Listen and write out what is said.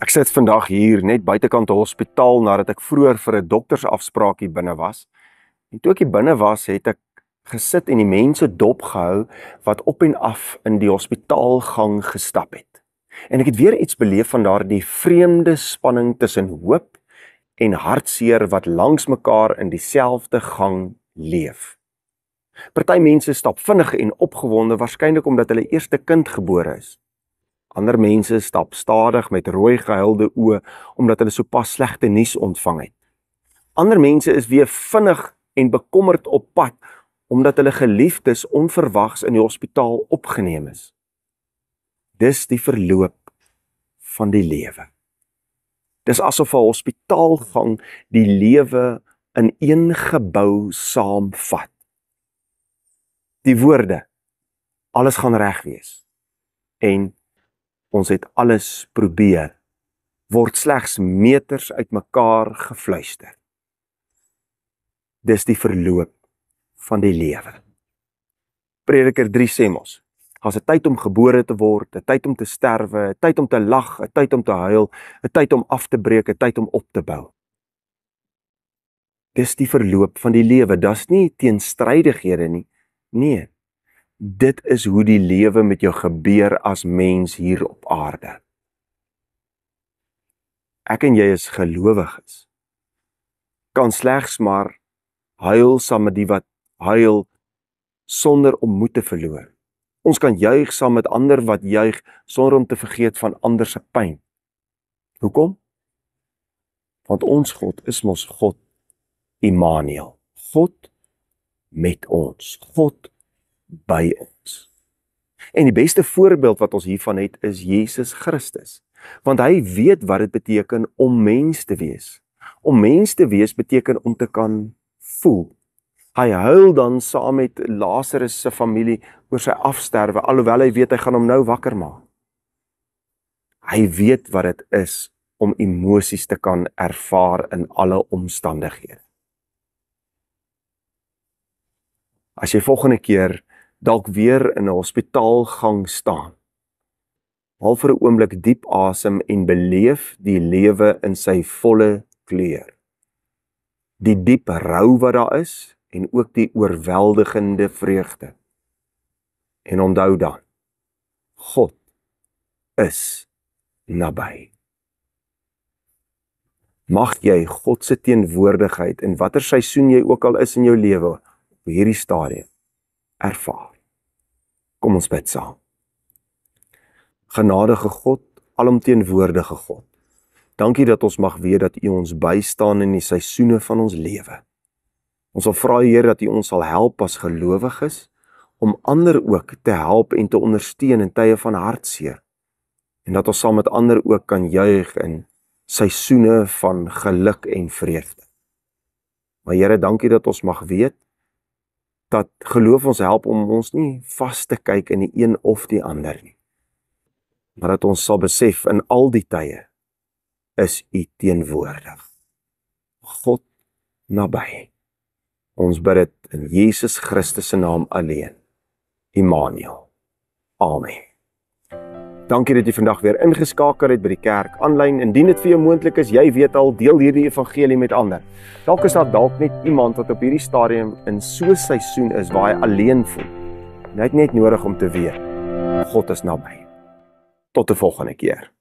Ek sit vandag hier net buitekant 'n hospitaal nadat ek vroeër vir 'n doktersafspraak hier binne was. En toe ek hier binne was, het ek gesit en die mense dopgehou wat op en af in die hospitaalgang gestap het. En ek het weer iets beleef van daardie vreemde spanning tussen hoop en hartseer wat langs mekaar in dieselfde gang leef. Party mense stap vinnig en opgewonde, waarskynlik omdat hulle eerste kind gebore is. Ander mense stap stadig met rooi gehuilde oë omdat hulle sopas slegte nuus ontvang het. Ander mense is weer vinnig en bekommerd op pad omdat hulle geliefdes onverwags in die hospitaal opgeneem is. Dis die verloop van die lewe. Dis asof 'n hospitaalgang die lewe in een gebou saamvat. Die woorde, alles gaan reg wees, en ons het alles probeer, word slegs meters uit mekaar gefluister. Dis die verloop van die lewe. Prediker 3 sê mos, as 'n tyd om gebore te word, 'n tyd om te sterwe, 'n tyd om te lag, 'n tyd om te huil, 'n tyd om af te breek, 'n tyd om op te bou. Dis die verloop van die lewe, dis nie teenstrydighede nie. Nee, dit is hoe die lewe met jou gebeur as mens hier op aarde. Ek en jy is gelowiges, kan slegs maar huil saam met die wat huil sonder om moed te verloor. Ons kan juig saam met ander wat juig sonder om te vergeet van ander se pyn. Hoekom? Want ons God is mos God Immanuel, God met ons, God by ons. En die beste voorbeeld wat ons hiervan het is Jesus Christus, want hy weet wat dit beteken om mens te wees. Om mens te wees beteken om te kan voel. Hy huil dan saam met Lazarus se familie oor sy afsterwe, alhoewel hy weet hy gaan hom nou wakker maak. Hy weet wat dit is om emosies te kan ervaar in alle omstandighede. As jy volgende keer dalk weer in 'n hospitaalgang staan, haal vir 'n oomblik diep asem en beleef die lewe in sy volle kleur. Die diep rou wat daar is en ook die oorweldigende vreugde. En onthou dan, God is naby. Mag jy God se teenwoordigheid in watter seisoen jy ook al is in jou lewe op hierdie stadium ervaar. Kom ons bid saam. Genadige God, alomteenwoordige God, dankie dat ons mag weet dat U ons bystaan in die seisoene van ons lewe. Ons wil vra, Here, dat U ons sal help as gelowiges om ander ook te help en te ondersteun in tye van hartseer, en dat ons saam met ander ook kan juig in seisoene van geluk en vreugde. Maar Here, dankie dat ons mag weet dat geloof ons help om ons nie vas te kyk in die een of die ander nie, maar dat ons sal besef in al die tye is U teenwoordig. God naby. Ons bid dit in Jesus Christus se naam alleen. Immanuel. Amen. Dankie dat jy vandag weer ingeskakel het by die kerk aanlyn. Indien dit vir jou moontlik is, jy weet al, deel hierdie evangelie met ander. Dalk is daar dalk net iemand wat op hierdie stadium in so 'n seisoen is waar hy alleen voel. En hy het net nodig om te weet, God is naby. Tot 'n volgende keer.